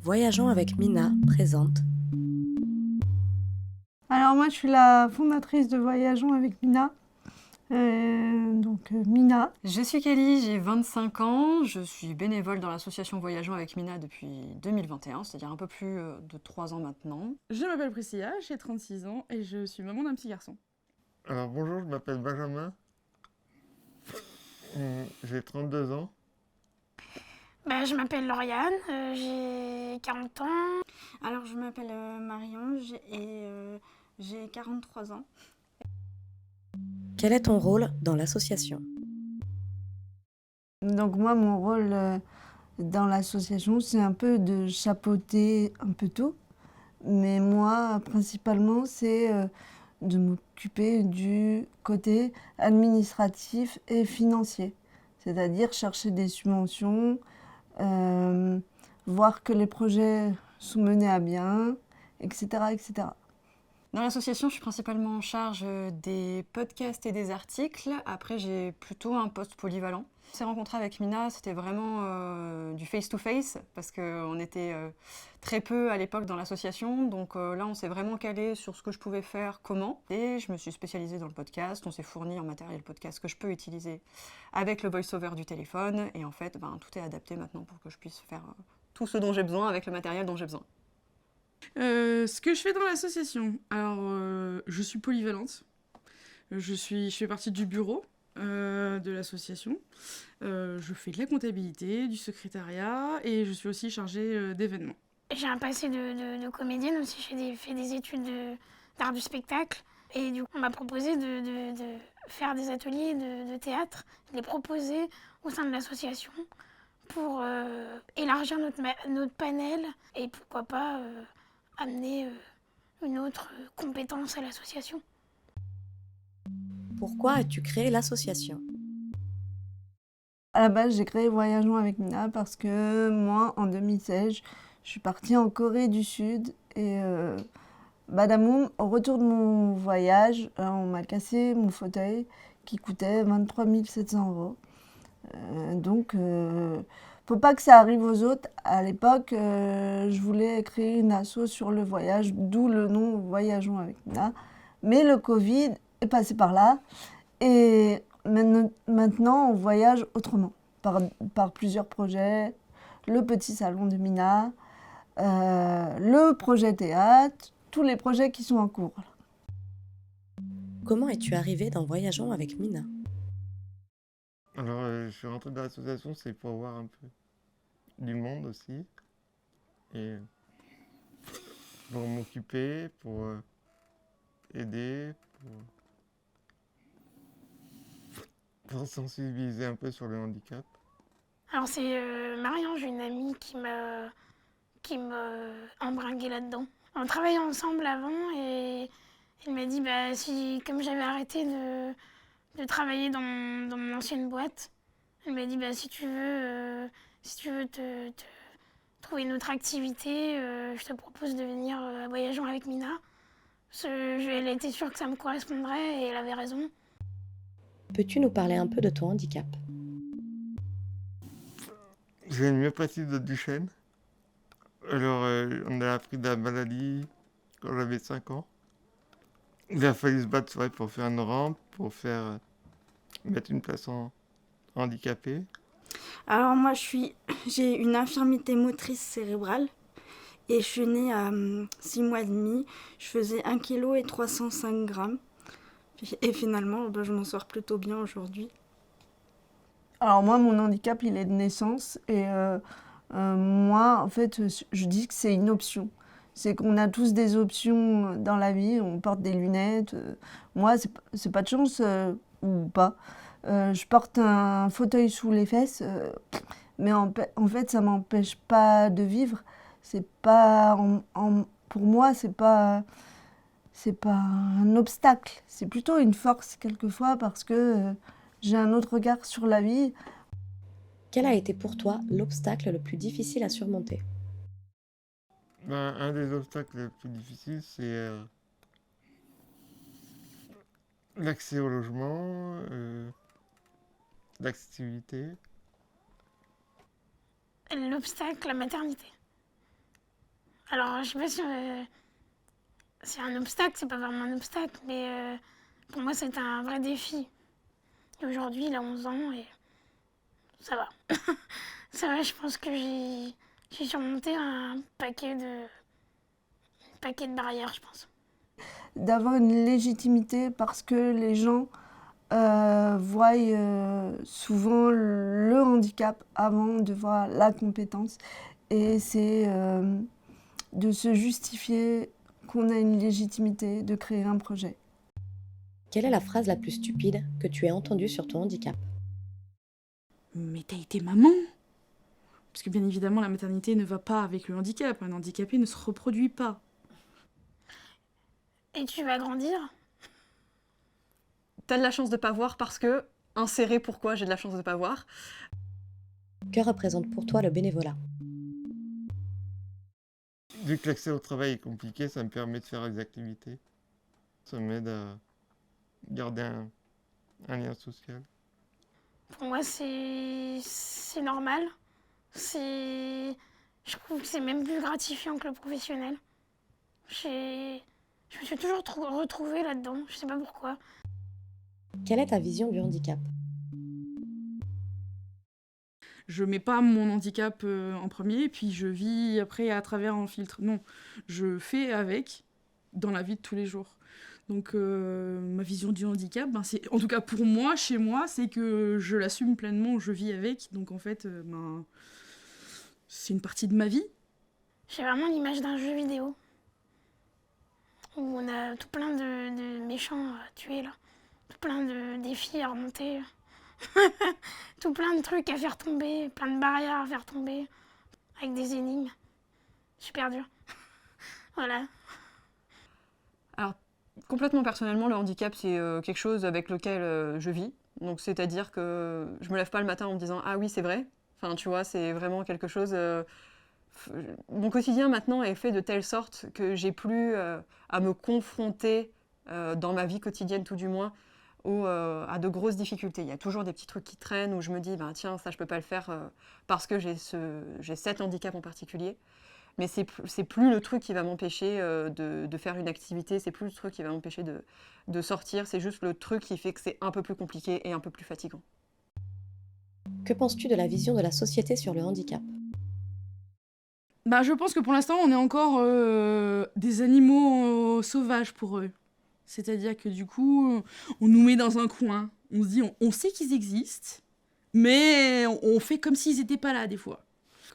Voyageons avec Mina présente. Alors moi je suis la fondatrice de Voyageons avec Mina. Mina. Je suis Kelly, j'ai 25 ans, je suis bénévole dans l'association Voyageons avec Mina depuis 2021, c'est-à-dire un peu plus de 3 ans maintenant. Je m'appelle Priscilla, j'ai 36 ans et je suis maman d'un petit garçon. Alors bonjour, je m'appelle Benjamin, j'ai 32 ans. Je m'appelle Lauriane, j'ai 40 ans. Alors je m'appelle Marion et j'ai 43 ans. Quel est ton rôle dans l'association ? Donc moi mon rôle dans l'association c'est un peu de chapeauter un peu tout. Mais moi principalement c'est de m'occuper du côté administratif et financier. C'est-à-dire chercher des subventions, voir que les projets sont menés à bien, etc. etc. Dans l'association, je suis principalement en charge des podcasts et des articles. Après, j'ai plutôt un poste polyvalent. On s'est rencontrés avec Mina, c'était vraiment du face-to-face, parce qu'on était très peu à l'époque dans l'association. Donc là, on s'est vraiment calé sur ce que je pouvais faire, comment. Et je me suis spécialisée dans le podcast. On s'est fourni en matériel podcast que je peux utiliser avec le voice-over du téléphone. Et en fait, tout est adapté maintenant pour que je puisse faire tout ce dont j'ai besoin avec le matériel dont j'ai besoin. Ce que je fais dans l'association, alors je suis polyvalente, je fais partie du bureau de l'association, je fais de la comptabilité, du secrétariat et je suis aussi chargée d'événements. J'ai un passé de comédienne aussi, j'ai fait des études d'art du spectacle et du coup on m'a proposé de faire des ateliers de théâtre, de les proposer au sein de l'association pour élargir notre panel et pourquoi pas amener une autre compétence à l'association. Pourquoi as-tu créé l'association ? À la base, j'ai créé Voyageons avec Mina parce que moi, en 2016, je suis partie en Corée du Sud et badamoum, au retour de mon voyage, on m'a cassé mon fauteuil qui coûtait 23 700 €. Faut pas que ça arrive aux autres. À l'époque, je voulais créer une asso sur le voyage, d'où le nom Voyageons avec Mina. Mais le Covid est passé par là et maintenant on voyage autrement, par plusieurs projets. Le petit salon de Mina, le projet théâtre, tous les projets qui sont en cours. Comment es-tu arrivée dans Voyageons avec Mina ? Alors je suis rentré dans l'association, c'est pour voir un peu du monde aussi. Et pour m'occuper, pour aider, pour sensibiliser un peu sur le handicap. Alors c'est Marion, j'ai une amie qui m'a embringuée là-dedans. On travaillait ensemble avant et elle m'a dit si comme j'avais arrêté de travailler dans mon ancienne boîte, elle m'a dit si tu veux te trouver une autre activité, je te propose de venir à Voyageons avec Mina. Elle était sûre que ça me correspondrait et elle avait raison. Peux-tu nous parler un peu de ton handicap ? J'ai une myopathie de Duchenne. Alors on a appris de la maladie quand j'avais 5 ans. Il a fallu se battre pour faire une rampe, pour mettre une place en handicapé. Alors moi j'ai une infirmité motrice cérébrale et je suis née à 6 mois et demi. Je faisais 1 kg et 305 grammes. Et finalement, je m'en sors plutôt bien aujourd'hui. Alors moi, mon handicap, il est de naissance et moi, en fait, je dis que c'est une option. C'est qu'on a tous des options dans la vie, on porte des lunettes. Moi, c'est pas de chance ou pas. Je porte un fauteuil sous les fesses, mais en fait, ça m'empêche pas de vivre. C'est pas, pour moi, c'est pas un obstacle. C'est plutôt une force quelquefois parce que j'ai un autre regard sur la vie. Quel a été pour toi l'obstacle le plus difficile à surmonter ? Un des obstacles les plus difficiles, c'est l'accès au logement, l'accessibilité. L'obstacle, la maternité. Alors, je sais pas si c'est un obstacle, c'est pas vraiment un obstacle, mais pour moi, c'était un vrai défi. Et aujourd'hui, il a 11 ans et ça va. Ça va, je pense que j'ai surmonté un paquet de barrières, je pense. D'avoir une légitimité parce que les gens voient souvent le handicap avant de voir la compétence. Et c'est de se justifier qu'on a une légitimité de créer un projet. Quelle est la phrase la plus stupide que tu aies entendue sur ton handicap? Mais t'as été maman! Parce que bien évidemment, la maternité ne va pas avec le handicap. Un handicapé ne se reproduit pas. Et tu vas grandir? T'as de la chance de pas voir parce que, insérer pourquoi j'ai de la chance de pas voir. Que représente pour toi le bénévolat? Vu que l'accès au travail est compliqué, ça me permet de faire des activités. Ça m'aide à garder un lien social. Pour moi, c'est normal. Je trouve que c'est même plus gratifiant que le professionnel. Je me suis toujours retrouvée là-dedans, je sais pas pourquoi. Quelle est ta vision du handicap? Je mets pas mon handicap en premier, et puis je vis après à travers un filtre. Non, je fais avec dans la vie de tous les jours. Donc ma vision du handicap, c'est, en tout cas pour moi, chez moi, c'est que je l'assume pleinement, je vis avec. Donc en fait, c'est une partie de ma vie. J'ai vraiment l'image d'un jeu vidéo où on a tout plein de méchants à tuer là, tout plein de défis à remonter, tout plein de trucs à faire tomber, plein de barrières à faire tomber, avec des énigmes. Super dur. Voilà. Alors, complètement personnellement, le handicap, c'est quelque chose avec lequel je vis. Donc, c'est-à-dire que je me lève pas le matin en me disant « Ah oui, c'est vrai ». Enfin, tu vois, c'est vraiment quelque chose... Mon quotidien, maintenant, est fait de telle sorte que j'ai plus à me confronter, dans ma vie quotidienne, tout du moins, à de grosses difficultés. Il y a toujours des petits trucs qui traînent où je me dis « Tiens, ça, je peux pas le faire parce que j'ai cet handicap en particulier ». Mais c'est plus le truc qui va m'empêcher de faire une activité, c'est plus le truc qui va m'empêcher de sortir, c'est juste le truc qui fait que c'est un peu plus compliqué et un peu plus fatigant. Que penses-tu de la vision de la société sur le handicap? Je pense que pour l'instant, on est encore des animaux sauvages pour eux. C'est-à-dire que du coup, on nous met dans un coin. On se dit, on sait qu'ils existent, mais on fait comme s'ils n'étaient pas là des fois.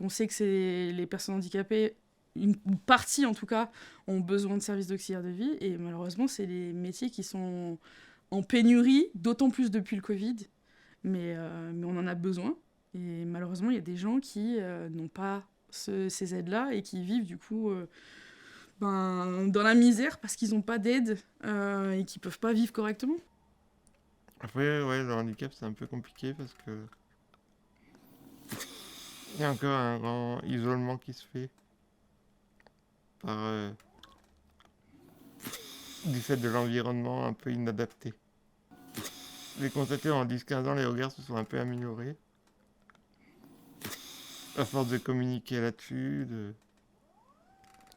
On sait que c'est les personnes handicapées, une partie en tout cas, ont besoin de services d'auxiliaire de vie. Et malheureusement, c'est des métiers qui sont en pénurie, d'autant plus depuis le Covid. Mais on en a besoin. Et malheureusement, il y a des gens qui n'ont pas ces aides-là et qui vivent du coup dans la misère parce qu'ils n'ont pas d'aide et qui ne peuvent pas vivre correctement. Après, ouais, le handicap, c'est un peu compliqué parce que il y a encore un grand isolement qui se fait par du fait de l'environnement un peu inadapté. J'ai constaté en 10-15 ans, les regards se sont un peu améliorés. À force de communiquer là-dessus,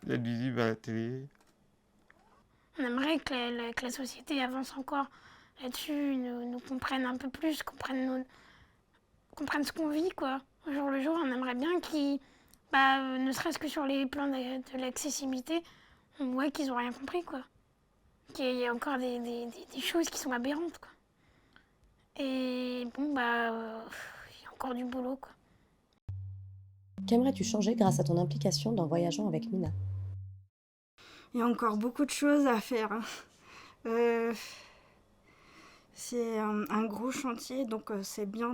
d'être visible à la télé. On aimerait que la société avance encore là-dessus, nous comprenne un peu plus, comprenne ce qu'on vit, quoi. Au jour le jour, on aimerait bien qu'ils, ne serait-ce que sur les plans de l'accessibilité, on voit qu'ils n'ont rien compris, quoi. Qu'il y a encore des choses qui sont aberrantes, quoi. Et bon, il y a encore du boulot, quoi. Qu'aimerais-tu changer grâce à ton implication dans Voyageons avec Mina? Il y a encore beaucoup de choses à faire. C'est un gros chantier, donc c'est bien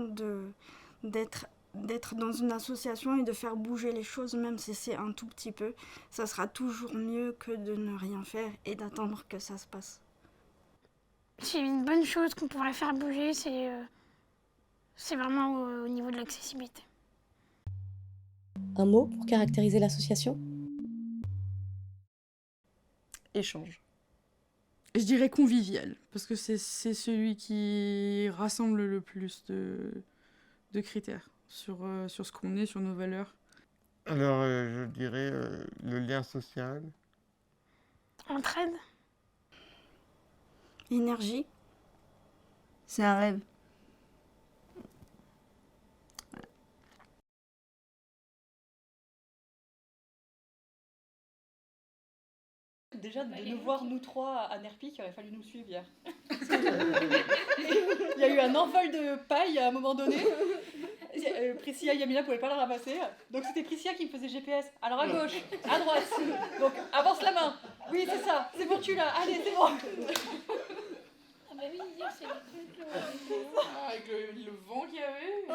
d'être dans une association et de faire bouger les choses, même si c'est un tout petit peu. Ça sera toujours mieux que de ne rien faire et d'attendre que ça se passe. C'est une bonne chose qu'on pourrait faire bouger, c'est vraiment au niveau de l'accessibilité. Un mot pour caractériser l'association? Échange. Je dirais convivial, parce que c'est celui qui rassemble le plus de critères sur ce qu'on est, sur nos valeurs. Alors, je dirais le lien social. Entraide. Énergie. C'est un rêve. Déjà, de nous voir, nous trois, à Nerpic, il aurait fallu nous suivre hier. Il y a eu un envol de paille à un moment donné. Priscilla et Yamina ne pouvaient pas la ramasser. Donc c'était Priscilla qui me faisait GPS. Alors à gauche, à droite. Donc avance la main. Oui, c'est ça. C'est bon, tu l'as. Allez, c'est bon. Ah bah oui, hier c'est le truc. Avec le vent qu'il y avait.